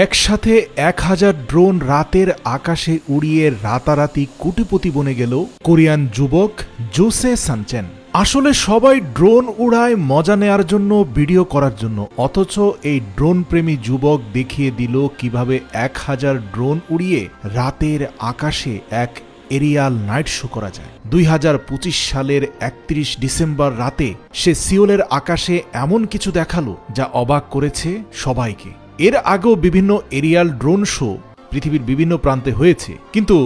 একসাথে 1000 ড্রোন রাতের আকাশে উড়িয়ে রাতারাতি কোটিপতি বনে গেল কোরিয়ান যুবক জোসে সানচেন। আসলে সবাই ড্রোন উড়ায় মজা নেয়ার জন্য, ভিডিও করার জন্য, অথচ এই ড্রোন প্রেমী যুবক দেখিয়ে দিল কিভাবে 1000 ড্রোন উড়িয়ে রাতের আকাশে এক এরিয়াল নাইট শো করা যায়। 2025 সালের 31 ডিসেম্বর রাতে সে সিওলের আকাশে এমন কিছু দেখালো যা অবাক করেছে সবাইকে। এর আগেও বিভিন্ন এরিয়াল ড্রোন শো পৃথিবীর বিভিন্ন প্রান্তে হয়েছে, কিন্তু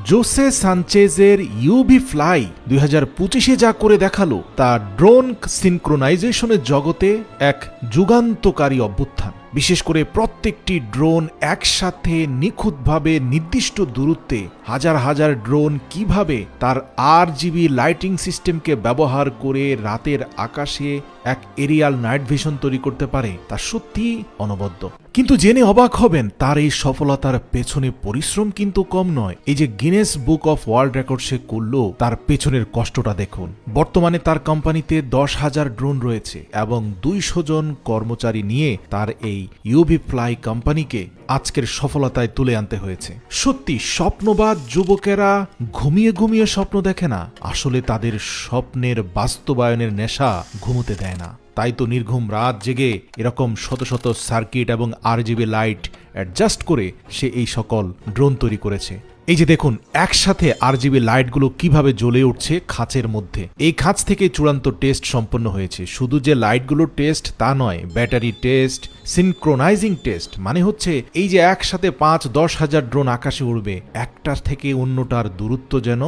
জোসে সানচেজের ইউভি ফ্লাই 2025-এ যা করে দেখালো তা ড্রোন সিনক্রোনাইজেশনের জগতে এক যুগান্তকারী অভ্যুত্থান। বিশেষ করে প্রত্যেকটি ড্রোন একসাথে নিখুঁতভাবে নির্দিষ্ট দূরত্বে হাজার হাজার ড্রোন কিভাবে তার RGB লাইটিং সিস্টেমকে ব্যবহার করে রাতের আকাশে এক এরিয়াল নাইট ভিশন তৈরি করতে পারে তা সত্যিই অনবদ্য। কিন্তু জেনে অবাক হবেন তার এই সফলতার পেছনে পরিশ্রম কিন্তু কম নয়। এই যে Guinness book of world record সে করলো, তার পেছনের কষ্টটা দেখুন। বর্তমানে তার কোম্পানিতে 10,000 ড্রোন রয়েছে এবং 200 জন কর্মচারী নিয়ে তার এই ইউভি ফ্লাই কোম্পানিকে আজকের সফলতায় তুলে আনতে হয়েছে। সত্যি স্বপ্নবাদ যুবকেরা ঘুমিয়ে ঘুমিয়ে স্বপ্ন দেখে না, আসলে তাদের স্বপ্নের বাস্তবায়নের নেশা ঘুমোতে দেয় না। তাই তো নির্ঘুম রাত জেগে এরকম শত শত সার্কিট এবং RGB লাইট অ্যাডজাস্ট করে সে এই সকল ড্রোন তৈরি করেছে। এই যে দেখুন একসাথে RGB লাইটগুলো কিভাবে জ্বলে উঠছে খাঁচের মধ্যে। এই খাঁচ থেকে চূড়ান্ত টেস্ট সম্পন্ন হয়েছে। শুধু যে লাইটগুলোর টেস্ট তা নয়, ব্যাটারি টেস্ট, সিনক্রোনাইজিং টেস্ট, মানে হচ্ছে এই যে একসাথে 5-10 হাজার ড্রোন আকাশে উড়বে, একটার থেকে অন্যটার দূরত্ব যেন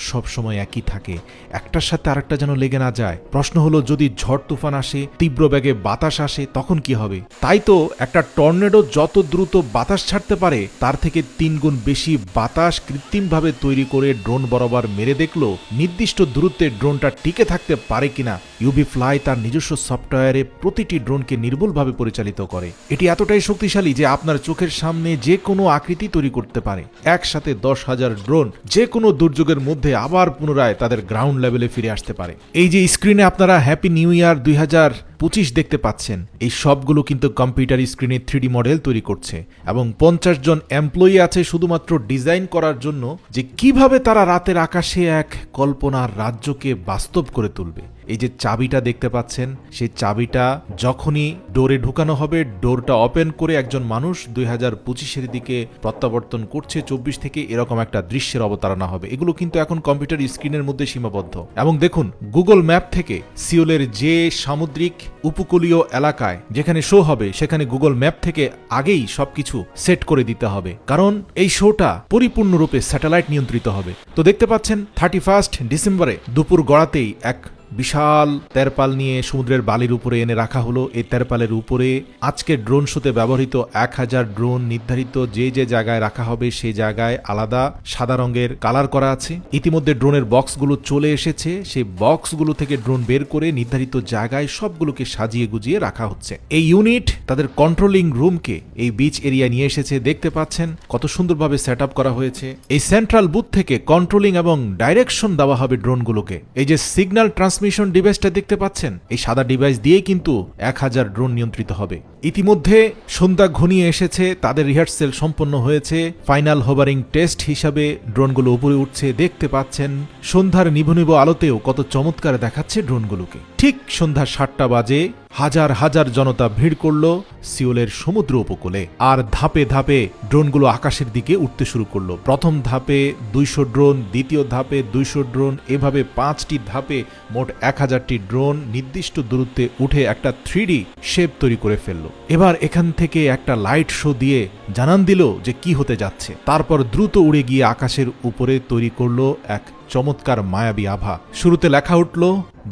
সবসময় একই থাকে, একটার সাথে আরেকটা যেন লেগে না যায়। প্রশ্ন হলো যদি ঝড় তুফান আসে, তীব্র বেগে বাতাস আসে, তখন কি হবে? তাই তো একটা টর্নেডো যত দ্রুত বাতাস ছাড়তে পারে তার থেকে 3 গুণ বেশি বাতাস কৃত্রিমভাবে তৈরি করে ড্রোন বরাবর মেরে দেখলো নির্দিষ্ট দূরত্বে ড্রোনটা টিকে থাকতে পারে কিনা। ইউভি ফ্লাই তার নিজস্ব সফটওয়্যারে প্রতিটি ড্রোনকে নির্ভুলভাবে পরিচালিত করে। এটি এতটাই শক্তিশালী যে আপনার চোখের সামনে যে কোনো আকৃতি তৈরি করতে পারে। একসাথে 10,000 ড্রোন যে কোনো দুর্যোগের মধ্যে আবার পুনরায় তাদের গ্রাউন্ড লেভেলে ফিরে আসতে পারে। এই যে স্ক্রিনে আপনারা হ্যাপি নিউ ইয়ার 2025 দেখতে পাচ্ছেন, এই সবগুলো কিন্তু কম্পিউটার স্ক্রিনে 3D মডেল তৈরি করছে এবং 50 জন এমপ্লয়ি আছে শুধুমাত্র ডিজাইন করার জন্য যে কিভাবে তারা রাতের আকাশে এক কল্পনার রাজ্যকে বাস্তব করে তুলবে। এই যে চাবিটা দেখতে পাচ্ছেন, সেই চাবিটা যখনই ডোরে ঢুকানো হবে, ডোরটা ওপেন করে একজন মানুষ 2025-এর দিকে প্রত্যাবর্তন করছে 24 থেকে, এরকম একটা দৃশ্যের অবতারণা হবে। এগুলো কিন্তু এখন কম্পিউটার স্ক্রিনের মধ্যে সীমাবদ্ধ। এবং দেখুন গুগল ম্যাপ থেকে সিওলের যে সামুদ্রিক উপকূলীয় এলাকায় যেখানে শো হবে, সেখানে গুগল ম্যাপ থেকে আগেই সবকিছু সেট করে দিতে হবে, কারণ এই শোটা পরিপূর্ণরূপে স্যাটেলাইট নিয়ন্ত্রিত হবে। তো দেখতে পাচ্ছেন 31 ডিসেম্বরে দুপুর গড়াতেই এক বিশাল তেরপাল নিয়ে সমুদ্রের বালির উপরে এনে রাখা হলো। এই তেরপালের উপরে আজকে ড্রোন শোতে ব্যবহৃত 1000 ড্রোন নির্ধারিত যে যে জায়গায় রাখা হবে সেই জায়গায় আলাদা সাদা রঙের কালার করা আছে। ইতিমধ্যে ড্রোনের বক্সগুলো চলে এসেছে, সেই বক্সগুলো থেকে ড্রোন বের করে নির্ধারিত জায়গায় সবগুলোকে সাজিয়ে গুজিয়ে রাখা হচ্ছে। এই ইউনিট তাদের কন্ট্রোলিং রুমকে এই বিচ এরিয়া নিয়ে এসেছে। দেখতে পাচ্ছেন কত সুন্দরভাবে সেট আপ করা হয়েছে। এই সেন্ট্রাল বুথ থেকে কন্ট্রোলিং এবং ডাইরেকশন দেওয়া হবে ড্রোনগুলোকে। এই যে সিগন্যাল ট্রান্সমিশন ডিভাইসটা দেখতে পাচ্ছেন, এই সাদা ডিভাইস দিয়ে কিন্তু 1000 ড্রোন নিয়ন্ত্রিত হবে। ইতিমধ্যে সন্ধ্যা ঘনিয়ে এসেছে, তাদের রিহার্সেল সম্পন্ন হয়েছে। ফাইনাল হোভারিং টেস্ট হিসাবে ড্রোনগুলো উপরে উঠছে। দেখতে পাচ্ছেন সন্ধ্যার নিভু নিভু আলোতেও কত চমৎকার দেখাচ্ছে ড্রোনগুলোকে। ঠিক সন্ধ্যা 7টা বাজে হাজার হাজার জনতা ভিড় করল সিওলের সমুদ্র উপকূলে, আর ধাপে ধাপে ড্রোনগুলো আকাশের দিকে উঠতে শুরু করলো। প্রথম ধাপে 200 ড্রোন, দ্বিতীয় ধাপে 200 ড্রোন, এভাবে 5টি ধাপে মোট 1000টি ড্রোন নির্দিষ্ট দূরত্বে উঠে একটা 3D শেপ তৈরি করে ফেললো। এবার এখান থেকে একটা লাইট শো দিয়ে জানান দিল যে কি হতে যাচ্ছে। তারপর দ্রুত উড়ে গিয়ে আকাশের উপরে তৈরি করলো এক চমৎকার মায়াবী আভা। শুরুতে লেখা উঠল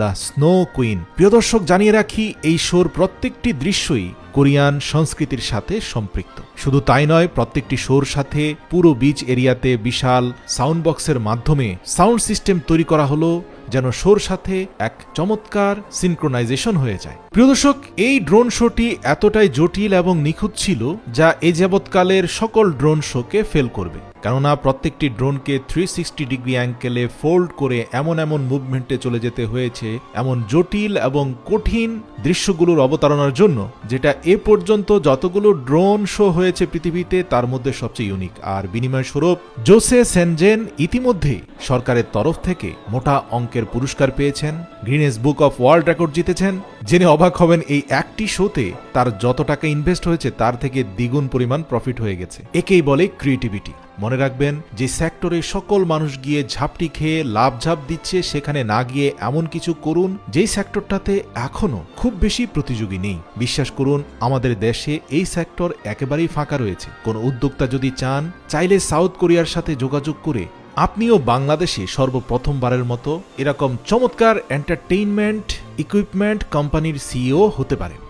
দ্য স্নো কুইন। প্রিয় দর্শক, জানিয়ে রাখি এই শোর প্রত্যেকটি দৃশ্যই কোরিয়ান সংস্কৃতির সাথে সম্পৃক্ত। শুধু তাই নয়, প্রত্যেকটি শোর সাথে পুরো বিচ এরিয়াতে বিশাল সাউন্ড বক্সের মাধ্যমে সাউন্ড সিস্টেম তৈরি করা হলো যেন শোর সাথে এক চমৎকার সিনক্রোনাইজেশন হয়ে যায়। প্রিয় দর্শক, এই ড্রোন শোটি এতটাই জটিল এবং নিখুঁত ছিল যা এ যাবৎকালের সকল ড্রোন শোকে ফেল করবে। কেননা প্রত্যেকটি ড্রোনকে 360 ডিগ্রি অ্যাঙ্গেলে ফোল্ড করে এমন এমন মুভমেন্টে চলে যেতে হয়েছে এমন জটিল এবং কঠিন দৃশ্যগুলোর অবতারণার জন্য, যেটা এ পর্যন্ত যতগুলো ড্রোন শো হয়েছে পৃথিবীতে তার মধ্যে সবচেয়ে ইউনিক। আর বিনিময় স্বরূপ জোসে সানজেন ইতিমধ্যে সরকারের তরফ থেকে মোটা অঙ্কের পুরস্কার পেয়েছেন, Guinness book of world record জিতেছেন। জেনে অবাক হবেন এই একটি শোতে তার যত টাকা ইনভেস্ট হয়েছে তার থেকে দ্বিগুণ পরিমাণ প্রফিট হয়ে গেছে। একেই বলে ক্রিয়েটিভিটি। মনে রাখবেন, যে সেক্টরে সকল মানুষ গিয়ে ঝাপটি খেয়ে লাভঝাপ দিচ্ছে সেখানে না গিয়ে এমন কিছু করুন যেই সেক্টরটাতে এখনো খুব বেশি প্রতিযোগী নেই। বিশ্বাস করুন, আমাদের দেশে এই সেক্টর একেবারেই ফাঁকা রয়েছে। কোন উদ্যোক্তা যদি চান, চাইলে সাউথ কোরিয়ার সাথে যোগাযোগ করে আপনিও বাংলাদেশে সর্বপ্রথমবারের মতো এরকম চমৎকার এন্টারটেইনমেন্ট ইকুইপমেন্ট কোম্পানির সিইও হতে পারেন।